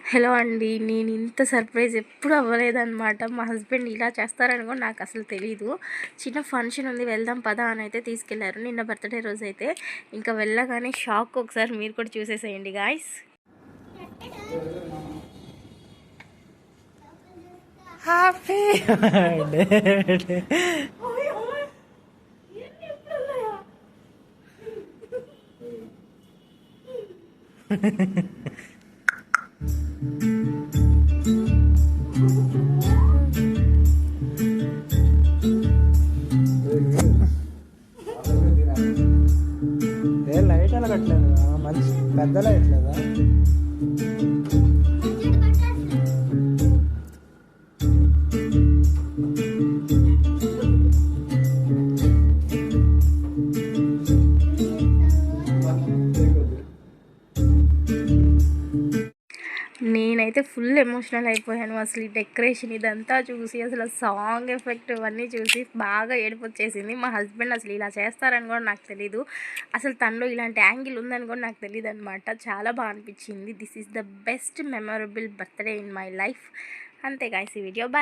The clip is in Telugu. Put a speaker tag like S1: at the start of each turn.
S1: హలో అండి, నేను ఇంత సర్ప్రైజ్ ఎప్పుడు అవ్వలేదన్నమాట. మా హస్బెండ్ ఇలా చేస్తారని కూడా నాకు అసలు తెలీదు. చిన్న ఫంక్షన్ ఉంది, వెళ్దాం పదా అని అయితే తీసుకెళ్లారు. నిన్న బర్త్డే రోజు అయితే ఇంకా వెళ్ళగానే షాక్. ఒకసారి మీరు కూడా చూసేసేయండి గాయ్స్.
S2: Happy birthday. ఏ లైట్ అలా కట్టలేదు, మంచి పెద్ద లైట్ లేదా?
S1: నేనైతే ఫుల్ ఎమోషనల్ అయిపోయాను. అసలు ఈ డెకరేషన్ ఇదంతా చూసి, అసలు సాంగ్ ఎఫెక్ట్ ఇవన్నీ చూసి బాగా ఏడుపు వచ్చేసింది. మా హస్బెండ్ అసలు ఇలా చేస్తారని కూడా నాకు తెలీదు. అసలు తనలో ఇలాంటి యాంగిల్ ఉందని కూడా నాకు తెలియదు అనమాట. చాలా బాగా అనిపించింది. This is the best memorable birthday in my life. అంతే గాయ్స్, ఈ వీడియో బాయ్.